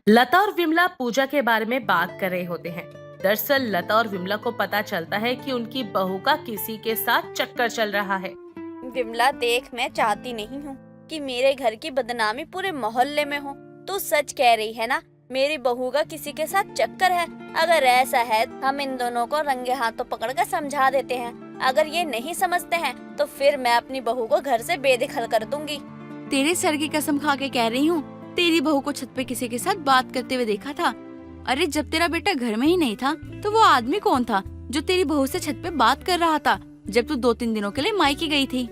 लता और विमला पूजा के बारे में बात कर रहे होते हैं। दरअसल लता और विमला को पता चलता है कि उनकी बहू का किसी के साथ चक्कर चल रहा है। विमला देख, मैं चाहती नहीं हूँ कि मेरे घर की बदनामी पूरे मोहल्ले में हो। तू सच कह रही है ना, मेरी बहू का किसी के साथ चक्कर है? अगर ऐसा है हम इन दोनों को रंगे हाथों पकड़कर समझा देते हैं। अगर ये नहीं समझते हैं तो फिर मैं अपनी बहू को घर से बेदखल कर दूंगी। तेरे सर की कसम खा के कह रही हूँ, तेरी बहू को छत पे किसी के साथ बात करते हुए देखा था। अरे जब तेरा बेटा घर में ही नहीं था तो वो आदमी कौन था जो तेरी बहू से छत पे बात कर रहा था जब तू 2-3 दिनों के लिए मायके गई थी?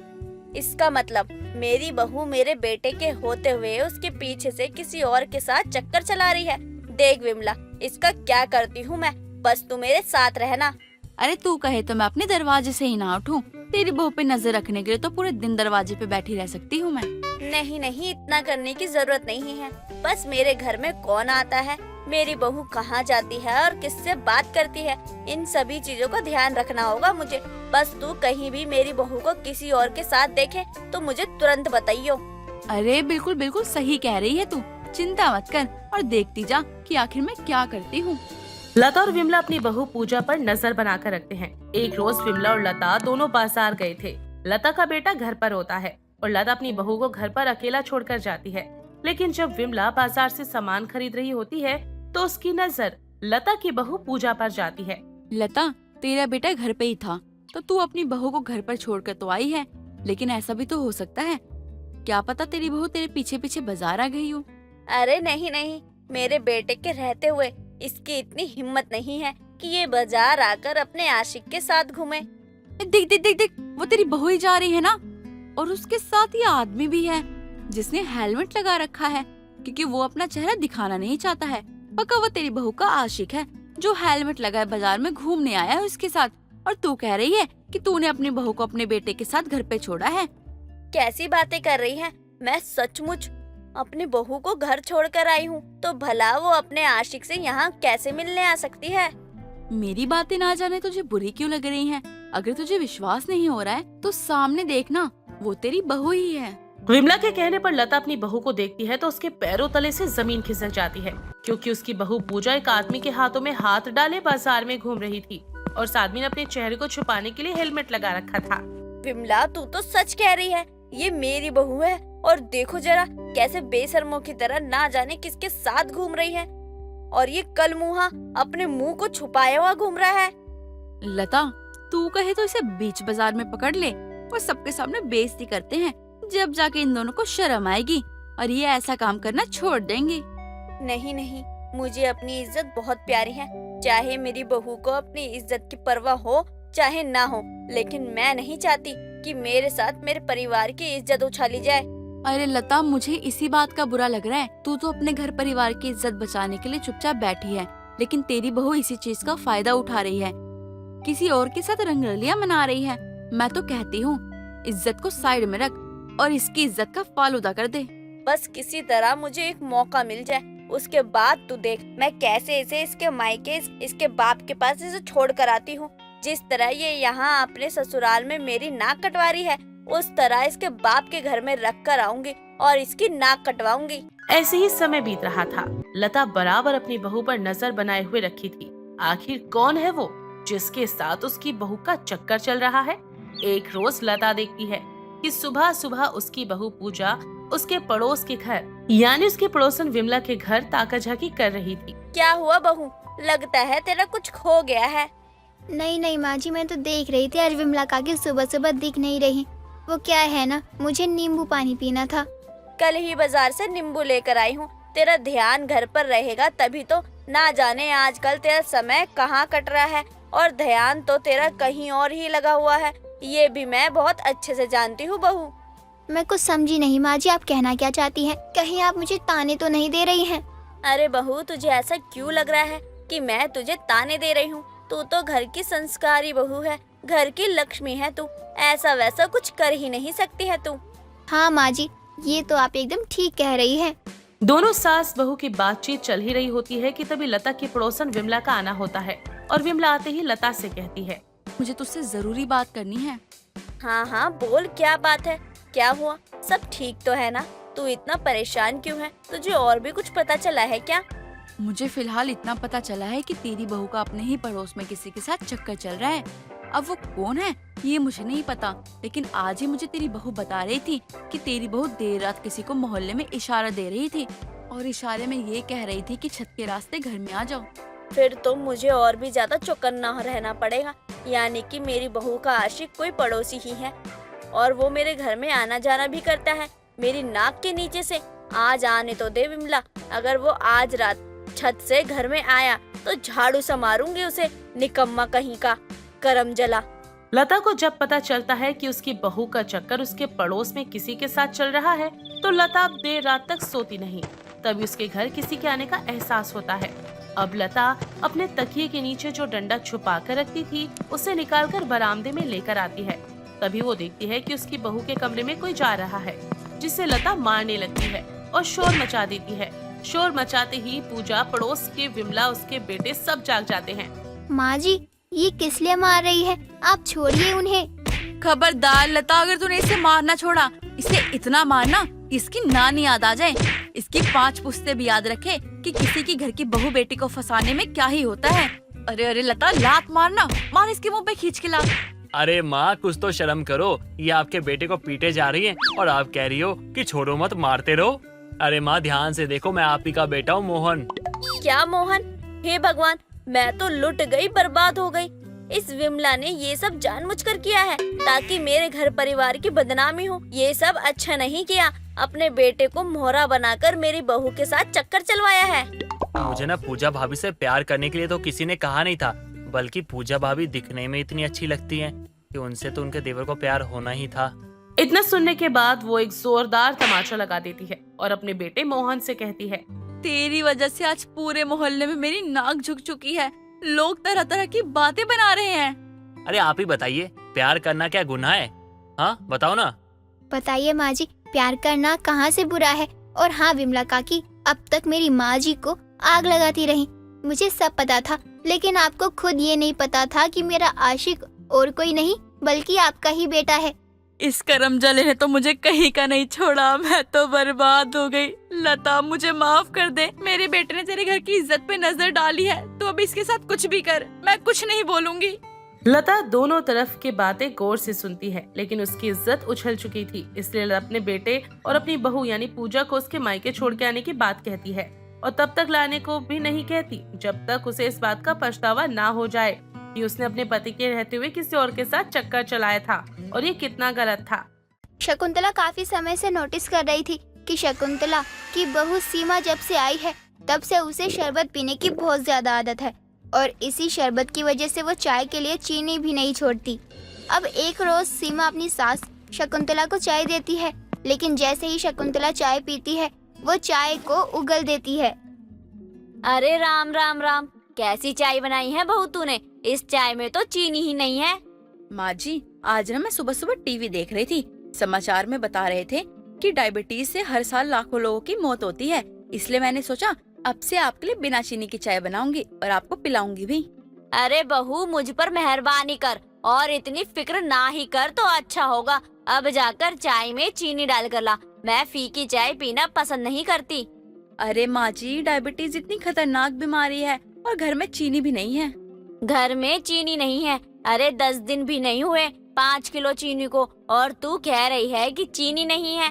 इसका मतलब मेरी बहू मेरे बेटे के होते हुए उसके पीछे से किसी और के साथ चक्कर चला रही है। देख विमला, इसका क्या करती हूँ मैं, बस तू मेरे साथ रहना। अरे तू कहे तो मैं अपने दरवाजे से ही ना उठूं। तेरी बहू पे नजर रखने के लिए तो पूरे दिन दरवाजे पे बैठी रह सकती हूँ मैं। नहीं नहीं, इतना करने की जरूरत नहीं है। बस मेरे घर में कौन आता है, मेरी बहू कहाँ जाती है और किससे बात करती है, इन सभी चीजों का ध्यान रखना होगा मुझे। बस तू कहीं भी मेरी बहू को किसी और के साथ देखे तो मुझे तुरंत बताइयो। अरे बिल्कुल बिल्कुल सही कह रही है तू, चिंता मत कर और देखती जा कि आखिर मैं क्या करती हूँ। लता और विमला अपनी बहू पूजा पर नजर बनाकर रखते हैं। एक रोज विमला और लता दोनों बाजार गए थे। लता का बेटा घर पर होता है और लता अपनी बहू को घर पर अकेला छोड़कर जाती है। लेकिन जब विमला बाजार से सामान खरीद रही होती है तो उसकी नजर लता की बहू पूजा पर जाती है। लता, तेरा बेटा घर पे ही था तो तू अपनी बहू को घर पर छोड़कर तो आई है, लेकिन ऐसा भी तो हो सकता है, क्या पता तेरी बहू तेरे पीछे पीछे बाजार आ गई हो। अरे नहीं नहीं, मेरे बेटे के रहते हुए इसकी इतनी हिम्मत नहीं है कि ये बाजार आकर अपने आशिक के साथ घूमे। देख देख देख देख, वो तेरी बहू ही जा रही है ना, और उसके साथ ये आदमी भी है जिसने हेलमेट लगा रखा है, क्योंकि वो अपना चेहरा दिखाना नहीं चाहता है। पक्का वो तेरी बहू का आशिक है जो हेलमेट लगाए बाजार में घूमने आया है उसके साथ, और तू कह रही है कि तूने अपनी बहू को अपने बेटे के साथ घर पे छोड़ा है। कैसी बातें कर रही है, मैं सचमुच अपनी बहू को घर छोड़कर आई हूँ, तो भला वो अपने आशिक से यहाँ कैसे मिलने आ सकती है? मेरी बातें ना जाने तुझे बुरी क्यों लग रही हैं? अगर तुझे विश्वास नहीं हो रहा है तो सामने देखना, वो तेरी बहू ही है। विमला के कहने पर लता अपनी बहू को देखती है तो उसके पैरों तले से जमीन खिसक जाती है, क्योंकि उसकी बहू पूजा एक आदमी के हाथों में हाथ डाले बाजार में घूम रही थी और उस आदमी ने अपने चेहरे को छुपाने के लिए हेलमेट लगा रखा था। विमला, तू तो सच कह रही है, ये मेरी बहू है। और देखो जरा कैसे बेशर्मों की तरह ना जाने किसके साथ घूम रही है, और ये कलमुहा अपने मुंह को छुपाया हुआ घूम रहा है। लता, तू कहे तो इसे बीच बाजार में पकड़ ले और सबके सामने बेइज्जती करते हैं, जब जाके इन दोनों को शर्म आएगी और ये ऐसा काम करना छोड़ देंगे। नहीं नहीं, मुझे अपनी इज्जत बहुत प्यारी है, चाहे मेरी बहू को अपनी इज्जत की परवाह हो चाहे ना हो, लेकिन मैं नहीं चाहती कि मेरे साथ मेरे परिवार की इज्जत उछाली जाए। अरे लता, मुझे इसी बात का बुरा लग रहा है। तू तो अपने घर परिवार की इज्जत बचाने के लिए चुपचाप बैठी है, लेकिन तेरी बहू इसी चीज का फायदा उठा रही है, किसी और के साथ रंगरलियां मना रही है। मैं तो कहती हूँ इज्जत को साइड में रख और इसकी इज्जत का फालूदा कर दे। बस किसी तरह मुझे एक मौका मिल जाए, उसके बाद तू देख मैं कैसे इसे इसके मायके इसके बाप के पास इसे छोड़ कर आती हूँ। जिस तरह ये यहाँ अपने ससुराल में मेरी नाक कटवा रही है, उस तरह इसके बाप के घर में रख कर आऊंगी और इसकी नाक कटवाऊंगी। ऐसे ही समय बीत रहा था। लता बराबर अपनी बहू पर नजर बनाए हुए रखी थी। आखिर कौन है वो जिसके साथ उसकी बहू का चक्कर चल रहा है? एक रोज लता देखती है कि सुबह सुबह उसकी बहू पूजा उसके पड़ोस के घर यानी उसके पड़ोसन विमला के घर ताका झाकी कर रही थी। क्या हुआ बहू, लगता है तेरा कुछ खो गया है। नहीं नहीं माँ जी, मैं तो देख रही थी आज विमला काकी सुबह सुबह दिख नहीं रही। वो क्या है ना, मुझे नींबू पानी पीना था। कल ही बाजार से नींबू लेकर आई हूँ, तेरा ध्यान घर पर रहेगा तभी तो। ना जाने आजकल तेरा समय कहाँ कट रहा है और ध्यान तो तेरा कहीं और ही लगा हुआ है, ये भी मैं बहुत अच्छे से जानती हूँ बहू। मैं कुछ समझी नहीं माँ जी, आप कहना क्या चाहती हैं? कहीं आप मुझे ताने तो नहीं दे रही हैं? अरे बहू, तुझे ऐसा क्यों लग रहा है कि मैं तुझे ताने दे रही हूँ? तू तो घर की संस्कारी बहू है, घर की लक्ष्मी है तू, ऐसा वैसा कुछ कर ही नहीं सकती है तू। हाँ माँ जी, ये तो आप एकदम ठीक कह रही हैं। दोनों सास बहू की बातचीत चल ही रही होती है कि तभी लता की पड़ोसन विमला का आना होता है और विमला आते ही लता से कहती है, मुझे तुझसे जरूरी बात करनी है। हाँ हाँ बोल, क्या बात है, क्या हुआ? सब ठीक तो है ना? तू इतना परेशान क्यों है? तुझे और भी कुछ पता चला है क्या? मुझे फिलहाल इतना पता चला है कि तेरी बहू का अपने ही पड़ोस में किसी के साथ चक्कर चल रहा है। अब वो कौन है ये मुझे नहीं पता, लेकिन आज ही मुझे तेरी बहू बता रही थी कि तेरी बहू देर रात किसी को मोहल्ले में इशारा दे रही थी और इशारे में ये कह रही थी कि छत के रास्ते घर में आ जाओ। फिर तो मुझे और भी ज्यादा चौकन्ना रहना पड़ेगा, यानी कि मेरी बहू का आशिक कोई पड़ोसी ही है और वो मेरे घर में आना जाना भी करता है मेरी नाक के नीचे से। आज आने तो दे विमला, अगर वो आज रात छत से घर में आया तो झाड़ू से मारूंगी उसे, निकम्मा कहीं का, करम जला। लता को जब पता चलता है कि उसकी बहू का चक्कर उसके पड़ोस में किसी के साथ चल रहा है तो लता अब देर रात तक सोती नहीं। तभी उसके घर किसी के आने का एहसास होता है। अब लता अपने तकिए के नीचे जो डंडा छुपा कर रखती थी उसे निकालकर बरामदे में लेकर आती है। तभी वो देखती है कि उसकी बहू के कमरे में कोई जा रहा है, जिसे लता मारने लगती है और शोर मचा देती है। शोर मचाते ही पूजा, पड़ोस के विमला, उसके बेटे सब जाग जाते हैं। माँ जी, ये किस लिए मार रही है? आप छोड़िए उन्हें। खबरदार लता, अगर तूने इसे मारना छोड़ा, इसे इतना मारना इसकी नानी याद आ जाए, इसकी 5 पुश्ते भी याद रखे कि किसी की घर की बहू बेटी को फंसाने में क्या ही होता है। अरे अरे लता, लात मारना, मार इसके मुंह पे खींच के लात। अरे माँ, कुछ तो शर्म करो, ये आपके बेटे को पीटे जा रही है और आप कह रही हो कि छोड़ो मत, मारते रहो। अरे माँ, ध्यान से देखो, मैं आप ही का बेटा हूँ, मोहन। क्या मोहन? हे भगवान, मैं तो लुट गई, बर्बाद हो गई। इस विमला ने ये सब जानबूझकर किया है ताकि मेरे घर परिवार की बदनामी हो। ये सब अच्छा नहीं किया, अपने बेटे को मोहरा बनाकर मेरी बहू के साथ चक्कर चलवाया है। मुझे ना पूजा भाभी से प्यार करने के लिए तो किसी ने कहा नहीं था, बल्कि पूजा भाभी दिखने में इतनी अच्छी लगती हैं कि उनसे तो उनके देवर को प्यार होना ही था। इतना सुनने के बाद वो एक जोरदार तमाचा लगा देती है और अपने बेटे मोहन से कहती है, तेरी वजह से आज पूरे मोहल्ले में मेरी नाक झुक चुकी है। लोग तरह तरह की बातें बना रहे हैं। अरे आप ही बताइए, प्यार करना क्या गुनाह है? हाँ बताओ ना। बताइए माँ जी, प्यार करना कहाँ से बुरा है? और हाँ विमला काकी, अब तक मेरी माँ जी को आग लगाती रही। मुझे सब पता था, लेकिन आपको खुद ये नहीं पता था कि मेरा आशिक और कोई नहीं बल्कि आपका ही बेटा है। इस करम जले ने तो मुझे कहीं का नहीं छोड़ा, मैं तो बर्बाद हो गई। लता, मुझे माफ कर दे, मेरे बेटे ने तेरे घर की इज्जत पे नजर डाली है, तो अब इसके साथ कुछ भी कर, मैं कुछ नहीं बोलूंगी। लता दोनों तरफ की बातें गौर से सुनती है, लेकिन उसकी इज्जत उछल चुकी थी, इसलिए अपने बेटे और अपनी बहू यानी पूजा को उसके मायके छोड़ के आने की बात कहती है, और तब तक लाने को भी नहीं कहती जब तक उसे इस बात का पछतावा ना हो जाए कि उसने अपने पति के रहते हुए किसी और के साथ चक्कर चलाया था और ये कितना गलत था। शकुंतला काफी समय से नोटिस कर रही थी कि शकुंतला की बहू सीमा जब से आई है तब से उसे शरबत पीने की बहुत ज्यादा आदत है और इसी शरबत की वजह से वो चाय के लिए चीनी भी नहीं छोड़ती। अब एक रोज सीमा अपनी सास शकुंतला को चाय देती है, लेकिन जैसे ही शकुंतला चाय पीती है वो चाय को उगल देती है। अरे राम राम राम, कैसी चाय बनाई है बहू तूने? इस चाय में तो चीनी ही नहीं है। माँ जी, आज ना मैं सुबह सुबह टीवी देख रही थी, समाचार में बता रहे थे कि डायबिटीज से हर साल लाखों लोगों की मौत होती है, इसलिए मैंने सोचा अब से आपके लिए बिना चीनी की चाय बनाऊंगी और आपको पिलाऊंगी भी। अरे बहू, मुझ पर मेहरबानी कर और इतनी फिक्र ना ही कर तो अच्छा होगा। अब जाकर चाय में चीनी डाल कर ला, मैं फीकी चाय पीना पसंद नहीं करती। अरे माँ जी, डायबिटीज इतनी खतरनाक बीमारी है और घर में चीनी भी नहीं है। घर में चीनी नहीं है? अरे 10 दिन भी नहीं हुए 5 किलो चीनी को, और तू कह रही है कि चीनी नहीं है।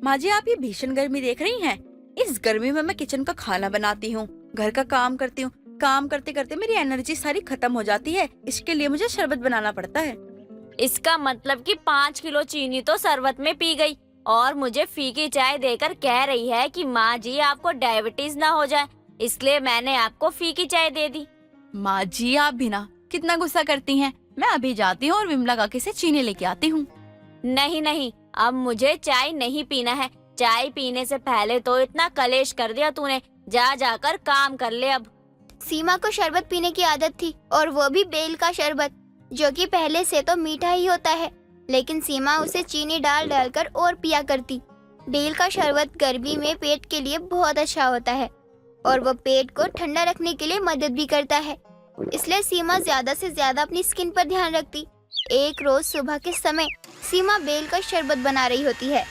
माँ जी, आप ये भीषण गर्मी देख रही हैं? इस गर्मी में मैं किचन का खाना बनाती हूँ, घर का काम करती हूँ, काम करते करते मेरी एनर्जी सारी खत्म हो जाती है, इसके लिए मुझे शरबत बनाना पड़ता है। इसका मतलब कि 5 किलो चीनी तो शरबत में पी गई और मुझे फीकी चाय देकर कह रही है कि माँ जी आपको डायबिटीज ना हो जाए, इसलिए मैंने आपको फीकी चाय दे दी। माँ जी, आप भी ना कितना गुस्सा करती हैं। मैं अभी जाती हूँ और विमला काकी से चीनी लेके आती हूँ। नहीं नहीं, अब मुझे चाय नहीं पीना है। चाय पीने से पहले तो इतना कलेश कर दिया तूने, जा जाकर काम कर ले अब। सीमा को शरबत पीने की आदत थी और वो भी बेल का शरबत, जो कि पहले से तो मीठा ही होता है, लेकिन सीमा उसे चीनी डाल डालकर और पिया करती। बेल का शरबत गर्मी में पेट के लिए बहुत अच्छा होता है और वो पेट को ठंडा रखने के लिए मदद भी करता है, इसलिए सीमा ज्यादा से ज्यादा अपनी स्किन पर ध्यान रखती। एक रोज सुबह के समय सीमा बेल का शरबत बना रही होती है।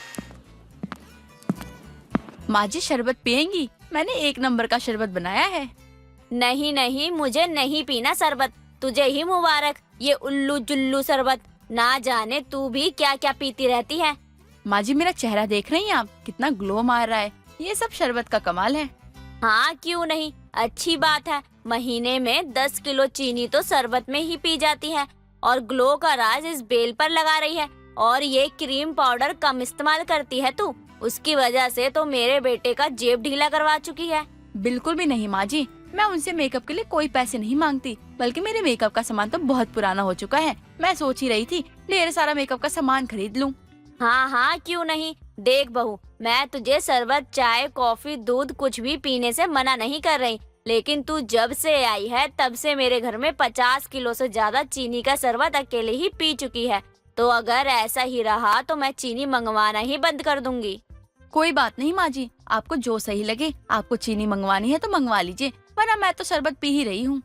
माँ जी शरबत पियेंगी? मैंने 1 नंबर का शरबत बनाया है। नहीं नहीं, मुझे नहीं पीना शरबत। तुझे ही मुबारक ये उल्लू जुल्लू शरबत। ना जाने तू भी क्या क्या पीती रहती है। माँ जी मेरा चेहरा देख रही हैं आप? कितना ग्लो मार रहा है। ये सब शरबत का कमाल है। हाँ क्यों नहीं, अच्छी बात है। महीने में 10 किलो चीनी तो शरबत में ही पी जाती है और ग्लो का राज इस बेल पर लगा रही है। और ये क्रीम पाउडर कम इस्तेमाल करती है तू। उसकी वजह से तो मेरे बेटे का जेब ढीला करवा चुकी है। बिल्कुल भी नहीं माँ जी, मैं उनसे मेकअप के लिए कोई पैसे नहीं मांगती, बल्कि मेरे मेकअप का सामान तो बहुत पुराना हो चुका है। मैं सोच ही रही थी ढेर सारा मेकअप का सामान खरीद लूं। हाँ हाँ क्यों नहीं। देख बहू, मैं तुझे शरबत, चाय, कॉफी, दूध कुछ भी पीने से मना नहीं कर रही, लेकिन तू जब से आई है तब से मेरे घर में 50 किलो से ज्यादा चीनी का शरबत अकेले ही पी चुकी है। तो अगर ऐसा ही रहा तो मैं चीनी मंगवाना ही बंद कर दूंगी। कोई बात नहीं माँ जी, आपको जो सही लगे। आपको चीनी मंगवानी है तो मंगवा लीजिए, वरना मैं तो शरबत पी ही रही हूँ।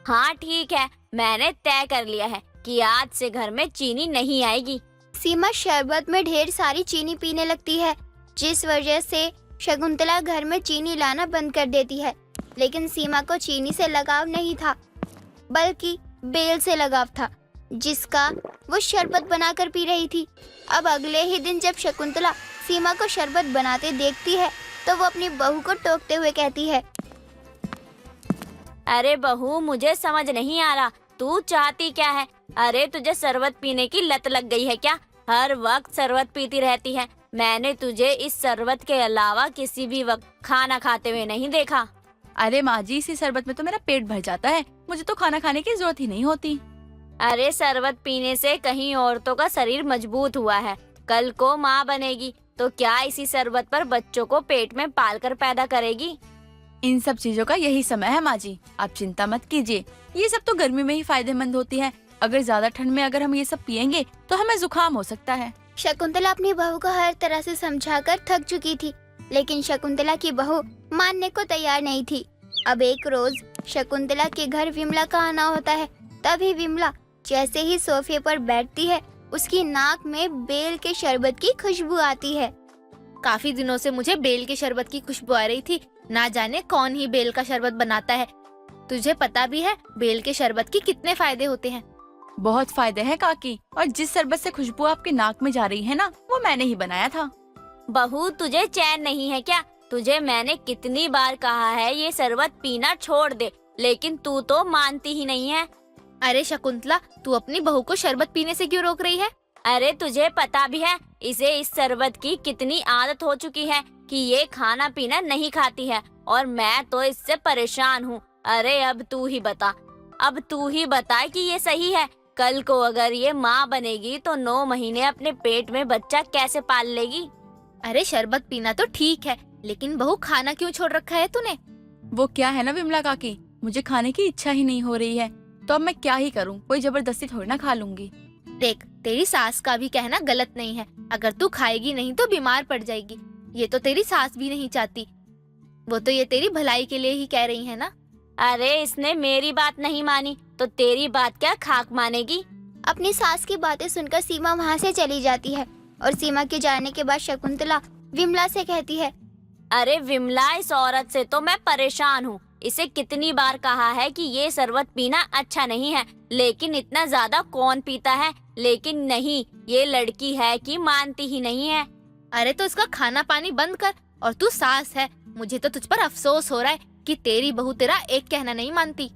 हाँ ठीक है, मैंने तय कर लिया है कि आज से घर में चीनी नहीं आएगी। सीमा शरबत में ढेर सारी चीनी पीने लगती है, जिस वजह से शकुंतला घर में चीनी लाना बंद कर देती है। लेकिन सीमा को चीनी से लगाव नहीं था, बल्कि बेल से लगाव था, जिसका वो शरबत बनाकर पी रही थी। अब अगले ही दिन जब शकुंतला सीमा को शरबत बनाते देखती है तो वो अपनी बहू को टोकते हुए कहती है, अरे बहू, मुझे समझ नहीं आ रहा तू चाहती क्या है। अरे तुझे शरबत पीने की लत लग गई है क्या? हर वक्त शरबत पीती रहती है। मैंने तुझे इस शरबत के अलावा किसी भी वक्त खाना खाते हुए नहीं देखा। अरे माँ जी, इसी शरबत में तो मेरा पेट भर जाता है, मुझे तो खाना खाने की जरूरत ही नहीं होती। अरे शरबत पीने से कहीं औरतों का शरीर मजबूत हुआ है, कल को माँ बनेगी तो क्या इसी शरबत पर बच्चों को पेट में पालकर पैदा करेगी? इन सब चीजों का यही समय है माँ जी, आप चिंता मत कीजिए। ये सब तो गर्मी में ही फायदेमंद होती है। अगर ज्यादा ठंड में अगर हम ये सब पियेंगे तो हमें जुकाम हो सकता है। शकुंतला अपनी बहू को हर तरह से समझाकर थक चुकी थी, लेकिन शकुंतला की बहू मानने को तैयार नहीं थी। अब एक रोज शकुंतला के घर विमला का आना होता है। तभी विमला जैसे ही सोफे पर बैठती है, उसकी नाक में बेल के शरबत की खुशबू आती है। काफी दिनों से मुझे बेल के शरबत की खुशबू आ रही थी। ना जाने कौन ही बेल का शरबत बनाता है। तुझे पता भी है बेल के शरबत की कितने फायदे होते हैं? बहुत फायदे हैं काकी, और जिस शरबत से खुशबू आपके नाक में जा रही है ना, वो मैंने ही बनाया था। बहू तुझे चैन नहीं है क्या? तुझे मैंने कितनी बार कहा है ये शरबत पीना छोड़ दे, लेकिन तू तो मानती ही नहीं है। अरे शकुंतला, तू अपनी बहू को शरबत पीने से क्यों रोक रही है? अरे तुझे पता भी है इसे इस शरबत की कितनी आदत हो चुकी है कि ये खाना पीना नहीं खाती है, और मैं तो इससे परेशान हूँ। अरे अब तू ही बता कि ये सही है। कल को अगर ये माँ बनेगी तो 9 महीने अपने पेट में बच्चा कैसे पाल लेगी? अरे शरबत पीना तो ठीक है, लेकिन बहू खाना क्यों छोड़ रखा है तूने? वो क्या है ना विमला काकी, मुझे खाने की इच्छा ही नहीं हो रही है, तो अब मैं क्या ही करूँ? कोई जबरदस्ती थोड़ी ना खा लूंगी। देख, तेरी सास का भी कहना गलत नहीं है। अगर तू खाएगी नहीं तो बीमार पड़ जाएगी। ये तो तेरी सास भी नहीं चाहती, वो तो ये तेरी भलाई के लिए ही कह रही है ना। अरे इसने मेरी बात नहीं मानी तो तेरी बात क्या खाक मानेगी? अपनी सास की बातें सुनकर सीमा वहाँ से चली जाती है, और सीमा के जाने के बाद शकुंतला विमला से कहती है, अरे विमला, इस औरत से तो मैं परेशान हूँ। इसे कितनी बार कहा है कि ये शरबत पीना अच्छा नहीं है, लेकिन इतना ज्यादा कौन पीता है। लेकिन नहीं, ये लड़की है कि मानती ही नहीं है। अरे तो इसका खाना पानी बंद कर। और तू सास है, मुझे तो तुझ पर अफसोस हो रहा है कि तेरी बहू तेरा एक कहना नहीं मानती।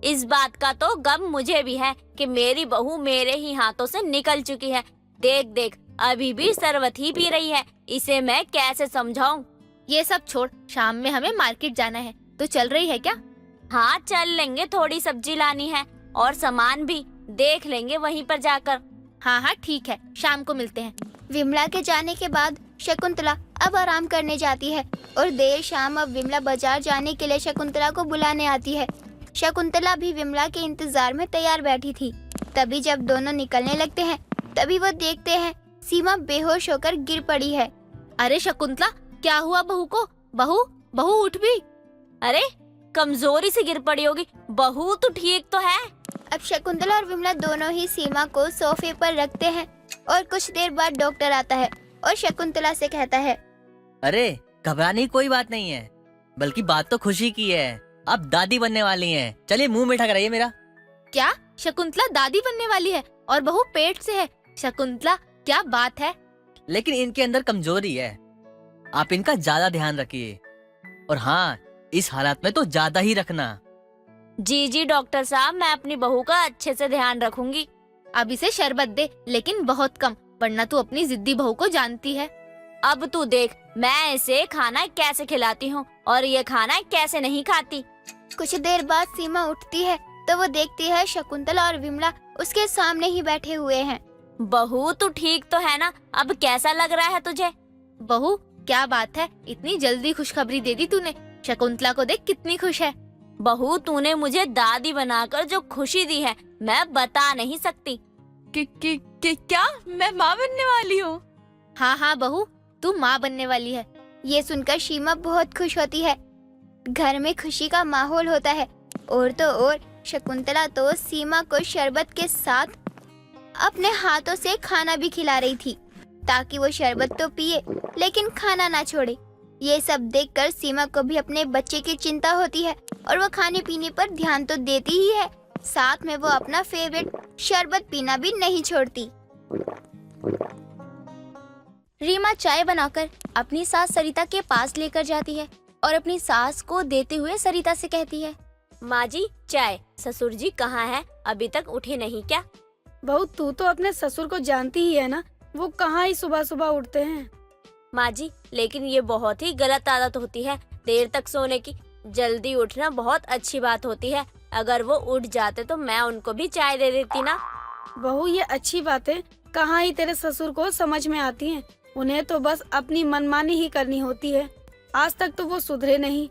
इस बात का तो गम मुझे भी है कि मेरी बहू मेरे ही हाथों से निकल चुकी है। देख देख, अभी भी शरबत ही पी रही है। इसे मैं कैसे समझाऊं? ये सब छोड़, शाम में हमें मार्केट जाना है, तो चल रही है क्या? हाँ चल लेंगे, थोड़ी सब्जी लानी है और सामान भी देख लेंगे वहीं पर जाकर। हाँ हाँ ठीक है, शाम को मिलते हैं। विमला के जाने के बाद शकुंतला अब आराम करने जाती है, और देर शाम अब विमला बाजार जाने के लिए शकुंतला को बुलाने आती है। शकुंतला भी विमला के इंतजार में तैयार बैठी थी। तभी जब दोनों निकलने लगते हैं, तभी वो देखते हैं सीमा बेहोश होकर गिर पड़ी है। अरे शकुंतला, क्या हुआ बहू को? बहू उठ भी। अरे कमजोरी से गिर पड़ी होगी। बहू तो ठीक तो है। अब शकुंतला और विमला दोनों ही सीमा को सोफे पर रखते हैं, और कुछ देर बाद डॉक्टर आता है और शकुंतला से कहता है, अरे घबराने की कोई बात नहीं है, बल्कि बात तो खुशी की है। आप दादी बनने वाली हैं। चलिए मुंह मीठा कराइए मेरा। क्या शकुंतला दादी बनने वाली है और बहू पेट से है? शकुंतला क्या बात है? लेकिन इनके अंदर कमजोरी है, आप इनका ज्यादा ध्यान रखिए। और हाँ, इस हालात में तो ज्यादा ही रखना। जी जी डॉक्टर साहब, मैं अपनी बहू का अच्छे से ध्यान रखूंगी। अब इसे शरबत दे, लेकिन बहुत कम, वरना तू अपनी जिद्दी बहू को जानती है। अब तू देख मैं इसे खाना कैसे खिलाती हूँ और ये खाना कैसे नहीं खाती। कुछ देर बाद सीमा उठती है तो वो देखती है शकुंतला और विमला उसके सामने ही बैठे हुए हैं। बहू तू ठीक तो है ना? अब कैसा लग रहा है तुझे? बहू क्या बात है, इतनी जल्दी खुशखबरी दे दी तूने। शकुंतला को देख कितनी खुश है। बहू तूने मुझे दादी बनाकर जो खुशी दी है मैं बता नहीं सकती। क्या मैं माँ बनने वाली हूँ? हाँ हाँ बहू, तू माँ बनने वाली है। ये सुनकर सीमा बहुत खुश होती है। घर में खुशी का माहौल होता है। और तो और शकुंतला तो सीमा को शरबत के साथ अपने हाथों से खाना भी खिला रही थी, ताकि वो शरबत तो पिए लेकिन खाना ना छोड़े। ये सब देखकर सीमा को भी अपने बच्चे की चिंता होती है और वो खाने पीने पर ध्यान तो देती ही है, साथ में वो अपना फेवरेट शरबत पीना भी नहीं छोड़ती। रीमा चाय बनाकर अपनी सास सरिता के पास लेकर जाती है और अपनी सास को देते हुए सरिता से कहती है, माँ जी चाय। ससुर जी कहाँ है? अभी तक उठे नहीं क्या? बहू तू तो अपने ससुर को जानती ही है ना, वो कहाँ ही सुबह सुबह उठते हैं। माँ जी लेकिन ये बहुत ही गलत आदत होती है देर तक सोने की। जल्दी उठना बहुत अच्छी बात होती है। अगर वो उठ जाते तो मैं उनको भी चाय दे देती ना। बहू ये अच्छी बातें कहाँ ही तेरे ससुर को समझ में आती हैं। उन्हें तो बस अपनी मनमानी ही करनी होती है। आज तक तो वो सुधरे नहीं।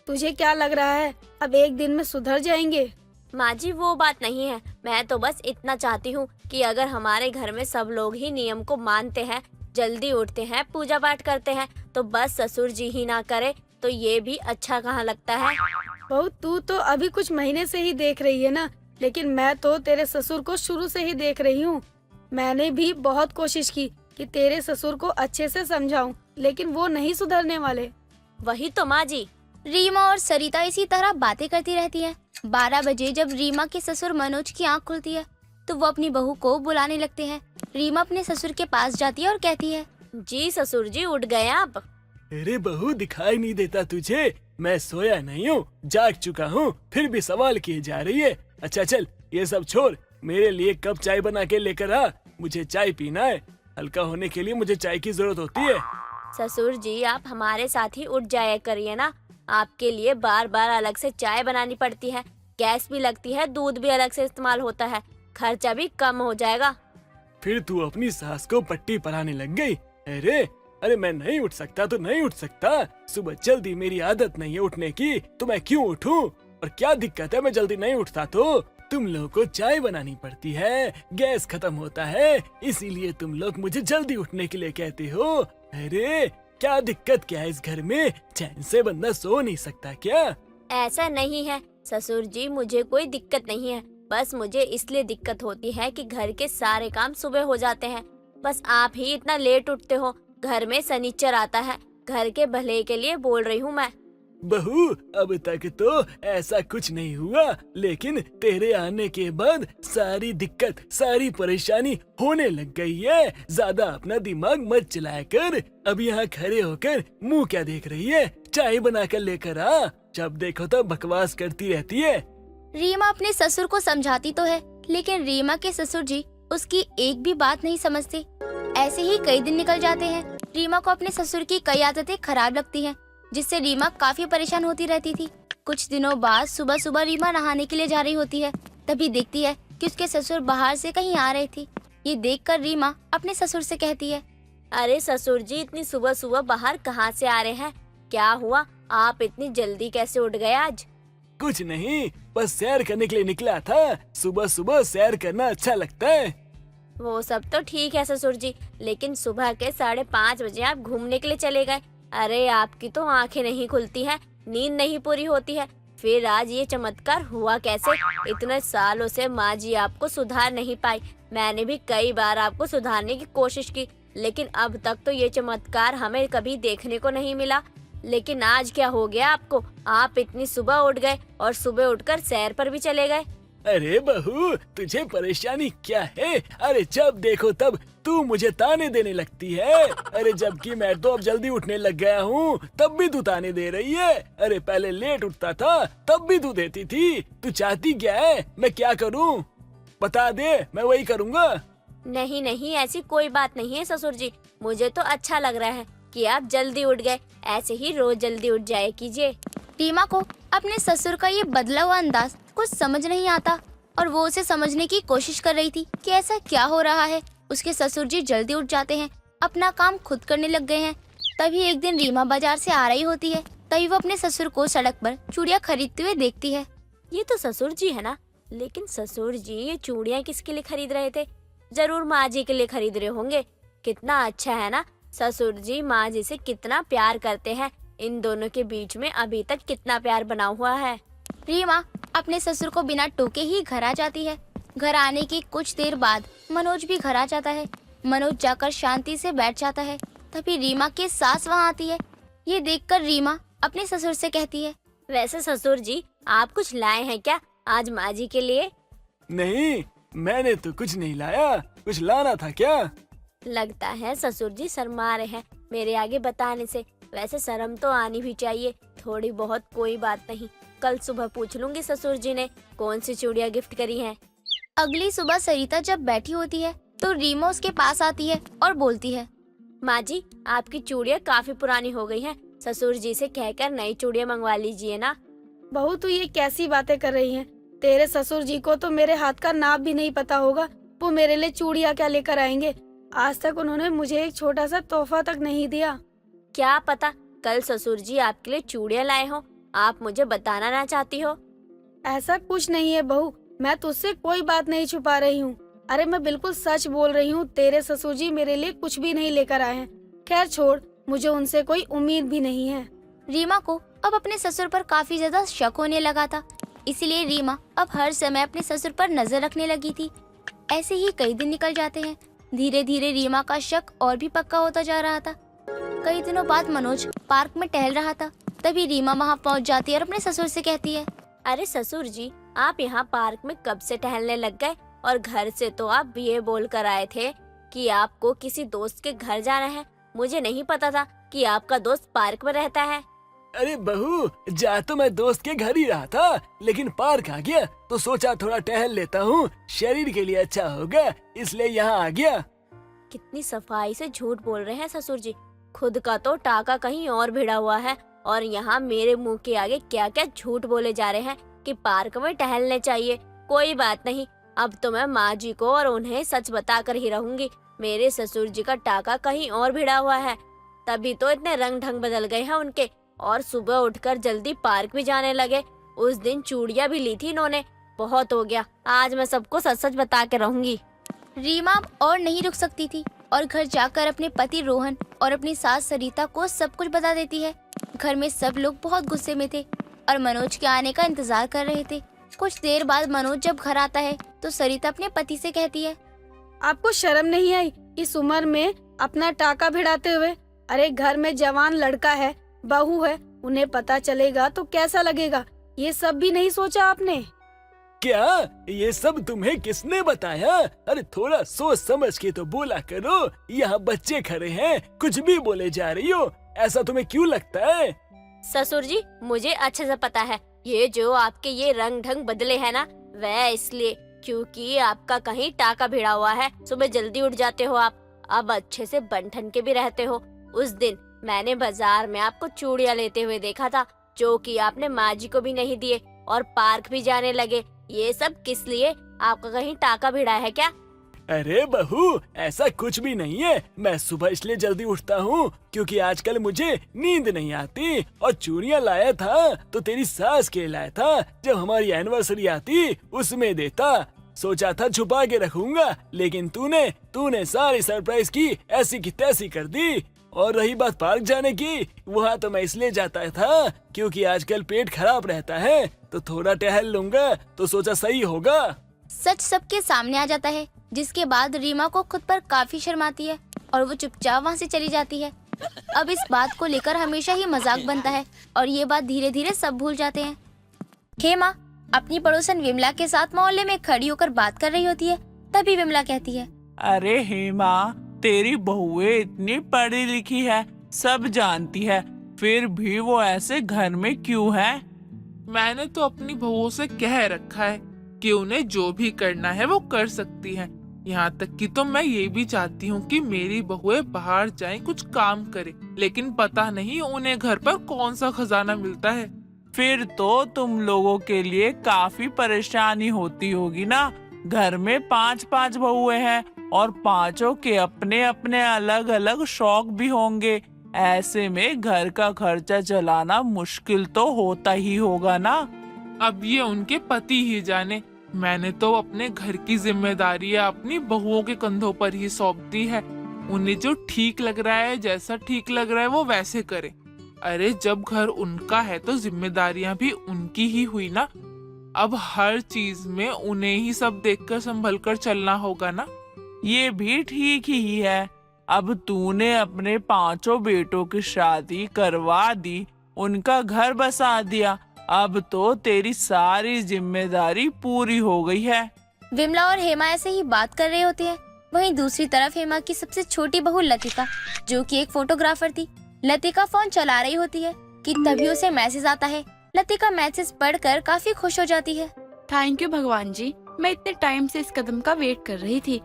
तुझे क्या लग रहा है अब एक दिन में सुधर जाएंगे? माँ जी वो बात नहीं है। मैं तो बस इतना चाहती हूँ कि अगर हमारे घर में सब लोग ही नियम को मानते हैं, जल्दी उठते हैं, पूजा पाठ करते हैं, तो बस ससुर जी ही ना करे तो ये भी अच्छा कहाँ लगता है। बहू तू तो अभी कुछ महीने से ही देख रही है ना, लेकिन मैं तो तेरे ससुर को शुरू से ही देख रही हूँ। मैंने भी बहुत कोशिश की कि तेरे ससुर को अच्छे से समझाऊं, लेकिन वो नहीं सुधरने वाले। वही तो माँ जी। रीमा और सरिता इसी तरह बातें करती रहती हैं। 12 बजे जब रीमा के ससुर मनोज की आंख खुलती है तो वो अपनी बहू को बुलाने लगते हैं। रीमा अपने ससुर के पास जाती है और कहती है, जी ससुर जी उठ गए आप? अरे बहू दिखाई नहीं देता तुझे? मैं सोया नहीं हूँ, जाग चुका हूँ, फिर भी सवाल किए जा रही है। अच्छा चल ये सब छोड़, मेरे लिए कप चाय बना के लेकर आ। मुझे चाय पीना है। हल्का होने के लिए मुझे चाय की जरूरत होती है। ससुर जी आप हमारे साथ ही उठ जाया करिए ना। आपके लिए बार बार अलग से चाय बनानी पड़ती है, गैस भी लगती है, दूध भी अलग से इस्तेमाल होता है, खर्चा भी कम हो जाएगा। फिर तू अपनी सास को पट्टी पढ़ाने लग गई। अरे मैं नहीं उठ सकता तो नहीं उठ सकता। सुबह जल्दी मेरी आदत नहीं है उठने की, तो मैं क्यों उठूं? और क्या दिक्कत है मैं जल्दी नहीं उठता तो? तुम लोगों को चाय बनानी पड़ती है, गैस खत्म होता है, इसीलिए तुम लोग मुझे जल्दी उठने के लिए कहते हो। अरे क्या दिक्कत क्या है इस घर में? चैन से बंदा सो नहीं सकता क्या? ऐसा नहीं है ससुर जी, मुझे कोई दिक्कत नहीं है। बस मुझे इसलिए दिक्कत होती है कि घर के सारे काम सुबह हो जाते हैं, बस आप ही इतना लेट उठते हो। घर में सनीचर आता है, घर के भले के लिए बोल रही हूँ मैं। बहू अब तक तो ऐसा कुछ नहीं हुआ, लेकिन तेरे आने के बाद सारी दिक्कत सारी परेशानी होने लग गई है। ज्यादा अपना दिमाग मत चलाया कर। अब यहाँ खड़े होकर मुंह क्या देख रही है? चाय बना कर लेकर आ। जब देखो तो बकवास करती रहती है। रीमा अपने ससुर को समझाती तो है, लेकिन रीमा के ससुर जी उसकी एक भी बात नहीं समझते। ऐसे ही कई दिन निकल जाते हैं। रीमा को अपने ससुर की कई आदतें खराब लगती हैं, जिससे रीमा काफी परेशान होती रहती थी। कुछ दिनों बाद सुबह सुबह रीमा नहाने के लिए जा रही होती है, तभी देखती है कि उसके ससुर बाहर से कहीं आ रहे थे। ये देखकर रीमा अपने ससुर से कहती है, अरे ससुर जी इतनी सुबह सुबह बाहर कहाँ से आ रहे हैं? क्या हुआ? आप इतनी जल्दी कैसे उठ गए आज? कुछ नहीं, बस सैर करने के लिए निकला था। सुबह सुबह सैर करना अच्छा लगता है। वो सब तो ठीक है ससुर जी, लेकिन सुबह के 5:30 बजे आप घूमने के लिए चले गए। अरे आपकी तो आंखें नहीं खुलती हैं, नींद नहीं पूरी होती है। फिर आज ये चमत्कार हुआ कैसे? इतने सालों से माँ जी आपको सुधार नहीं पाई। मैंने भी कई बार आपको सुधारने की कोशिश की, लेकिन अब तक तो ये चमत्कार हमें कभी देखने को नहीं मिला। लेकिन आज क्या हो गया आपको? आप इतनी सुबह उठ गए और सुबह उठकर सैर पर भी चले गए। अरे बहू, तुझे परेशानी क्या है? अरे जब देखो तब तू मुझे ताने देने लगती है। अरे जबकि मैं तो अब जल्दी उठने लग गया हूँ, तब भी तू ताने दे रही है। अरे पहले लेट उठता था, तब भी तू देती थी। तू चाहती क्या है? मैं क्या करूँ? बता दे, मैं वही करूँगा। नहीं नहीं, ऐसी कोई बात नहीं है ससुर जी। मुझे तो अच्छा लग रहा है कि आप जल्दी उठ गए। ऐसे ही रोज जल्दी उठ जाया कीजिए। रीमा को अपने ससुर का ये बदला हुआ अंदाज कुछ समझ नहीं आता और वो उसे समझने की कोशिश कर रही थी कि ऐसा क्या हो रहा है। उसके ससुर जी जल्दी उठ जाते हैं, अपना काम खुद करने लग गए हैं। तभी एक दिन रीमा बाजार से आ रही होती है। तभी वो अपने ससुर को सड़क पर चूड़ियाँ खरीदते हुए देखती है। ये तो ससुर जी है ना? लेकिन ससुर जी ये चूड़ियाँ किसके लिए खरीद रहे थे? जरूर माँ जी के लिए खरीद रहे होंगे। कितना अच्छा है ना, ससुर जी माँ जी से कितना प्यार करते हैं। इन दोनों के बीच में अभी तक कितना प्यार बना हुआ है। रीमा अपने ससुर को बिना टोके ही घर आ जाती है। घर आने की कुछ देर बाद मनोज भी घर आ जाता है। मनोज जाकर शांति से बैठ जाता है। तभी रीमा की सास वहाँ आती है। ये देखकर रीमा अपने ससुर से कहती है, वैसे ससुर जी आप कुछ लाए हैं क्या आज माँ जी के लिए? नहीं, मैंने तो कुछ नहीं लाया। कुछ लाना था क्या? लगता है ससुर जी शर्मा रहे हैं मेरे आगे बताने से। वैसे शर्म तो आनी भी चाहिए थोड़ी बहुत, कोई बात नहीं। कल सुबह पूछ लूंगी ससुर जी ने कौन सी चूड़ियाँ गिफ्ट करी हैं। अगली सुबह सरिता जब बैठी होती है तो रीमा उसके पास आती है और बोलती है, माँ जी आपकी चूड़ियाँ काफी पुरानी हो गई हैं। ससुर जी से कहकर नई चूड़ियाँ मंगवा लीजिए ना। बहू तू ये कैसी बातें कर रही है? तेरे ससुर जी को तो मेरे हाथ का नाप भी नहीं पता होगा। वो मेरे लिए चूड़ियाँ क्या लेकर आएंगे? आज तक उन्होंने मुझे एक छोटा सा तोहफा तक नहीं दिया। क्या पता कल ससुर जी आपके लिए चूड़ियाँ लाए हो, आप मुझे बताना ना चाहती हो? ऐसा कुछ नहीं है बहू, मैं तुझसे कोई बात नहीं छुपा रही हूँ। अरे मैं बिल्कुल सच बोल रही हूँ। तेरे ससुर जी मेरे लिए कुछ भी नहीं लेकर आए हैं। खैर छोड़, मुझे उनसे कोई उम्मीद भी नहीं है। रीमा को अब अपने ससुर पर काफी ज्यादा शक होने लगा था। इसलिए रीमा अब हर समय अपने ससुर पर नजर रखने लगी थी। ऐसे ही कई दिन निकल जाते हैं। धीरे धीरे रीमा का शक और भी पक्का होता जा रहा था। कई दिनों बाद मनोज पार्क में टहल रहा था। तभी रीमा वहाँ पहुँच जाती है और अपने ससुर से कहती है, अरे ससुर जी आप यहाँ पार्क में कब से टहलने लग गए? और घर से तो आप ये बोल कर आए थे कि आपको किसी दोस्त के घर जाना है। मुझे नहीं पता था कि आपका दोस्त पार्क में रहता है। अरे बहू, जा तो मैं दोस्त के घर ही रहा था, लेकिन पार्क आ गया तो सोचा थोड़ा टहल लेता हूँ, शरीर के लिए अच्छा होगा, इसलिए यहाँ आ गया। कितनी सफाई से झूठ बोल रहे हैं ससुर जी। खुद का तो टाका कहीं और भिड़ा हुआ है और यहाँ मेरे मुंह के आगे क्या क्या झूठ बोले जा रहे हैं कि पार्क में टहलने चाहिए। कोई बात नहीं, अब तो मैं माँ जी को और उन्हें सच बताकर ही रहूंगी। मेरे ससुर जी का टाका कहीं और भिड़ा हुआ है, तभी तो इतने रंग ढंग बदल गए हैं उनके और सुबह उठकर जल्दी पार्क भी जाने लगे। उस दिन चूड़ियाँ भी ली थी इन्होंने। बहुत हो गया, आज मैं सबको सच सच बता के रहूंगी। रीमा और नहीं रुक सकती थी और घर जाकर अपने पति रोहन और अपनी सास सरिता को सब कुछ बता देती है। घर में सब लोग बहुत गुस्से में थे और मनोज के आने का इंतजार कर रहे थे। कुछ देर बाद मनोज जब घर आता है तो सरिता अपने पति से कहती है, आपको शर्म नहीं आई इस उम्र में अपना टाका भिड़ाते हुए? अरे घर में जवान लड़का है, बहू है, उन्हें पता चलेगा तो कैसा लगेगा? ये सब भी नहीं सोचा आपने? क्या ये सब तुम्हें किसने बताया? अरे थोड़ा सोच समझ के तो बोला करो। यहाँ बच्चे खड़े हैं, कुछ भी बोले जा रही हो। ऐसा तुम्हें क्यों लगता है? ससुर जी मुझे अच्छे से पता है, ये जो आपके ये रंग ढंग बदले हैं ना, वह इसलिए क्योंकि आपका कहीं टाका भिड़ा हुआ है। सुबह जल्दी उठ जाते हो आप, अब अच्छे से बन ठन के भी रहते हो। उस दिन मैंने बाजार में आपको चूड़ियाँ लेते हुए देखा था, जो कि आपने माँ जी को भी नहीं दिए और पार्क भी जाने लगे। ये सब किस लिए? आपका कहीं टाका भिड़ा है क्या? अरे बहू, ऐसा कुछ भी नहीं है। मैं सुबह इसलिए जल्दी उठता हूँ क्योंकि आजकल मुझे नींद नहीं आती। और चूड़ियाँ लाया था तो तेरी सास के लाया था, जब हमारी एनिवर्सरी आती उसमें देता। सोचा था छुपा के रखूंगा, लेकिन तूने सारी सरप्राइज की ऐसी की तैसी कर दी। और रही बात पार्क जाने की, वहाँ तो मैं इसलिए जाता था क्योंकि आजकल पेट खराब रहता है, तो थोड़ा टहल लूंगा तो सोचा सही होगा। सच सबके सामने आ जाता है, जिसके बाद रीमा को खुद पर काफी शर्म आती है और वो चुपचाप वहाँ से चली जाती है। अब इस बात को लेकर हमेशा ही मजाक बनता है और ये बात धीरे धीरे सब भूल जाते हैं। हेमा अपनी पड़ोसन विमला के साथ मोहल्ले में खड़ी होकर बात कर रही होती है। तभी विमला कहती है, अरे हेमा, तेरी बहुएं इतनी पढ़ी लिखी है, सब जानती है, फिर भी वो ऐसे घर में क्यों है? मैंने तो अपनी बहुओं से कह रखा है कि उन्हें जो भी करना है वो कर सकती हैं। यहाँ तक कि तो मैं ये भी चाहती हूँ कि मेरी बहुएं बाहर जाएं, कुछ काम करें, लेकिन पता नहीं उन्हें घर पर कौन सा खजाना मिलता है। फिर तो तुम लोगों के लिए काफी परेशानी होती होगी ना। घर में 5-5 बहुएं हैं और पांचों के अपने अपने अलग अलग शौक भी होंगे। ऐसे में घर का खर्चा चलाना मुश्किल तो होता ही होगा ना। अब ये उनके पति ही जाने। मैंने तो अपने घर की जिम्मेदारी अपनी बहुओं के कंधों पर ही सौंप दी है। उन्हें जो ठीक लग रहा है, जैसा ठीक लग रहा है वो वैसे करे। अरे जब घर उनका है तो जिम्मेदारियां भी उनकी ही हुई ना। अब हर चीज में उन्हें ही सब देखकर संभल कर चलना होगा ना। ये भी ठीक ही है। अब तूने अपने 5 बेटों की शादी करवा दी, उनका घर बसा दिया, अब तो तेरी सारी जिम्मेदारी पूरी हो गई है। विमला और हेमा ऐसे ही बात कर रहे होते हैं। वहीं दूसरी तरफ हेमा की सबसे छोटी बहू लतिका, जो कि एक फोटोग्राफर थी, लतिका फोन चला रही होती है कि तभी उसे मैसेज आता है। लतिका मैसेज पढ़कर काफी खुश हो जाती है। थैंक यू भगवान जी, मैं इतने टाइम से इस कदम का वेट कर रही थी।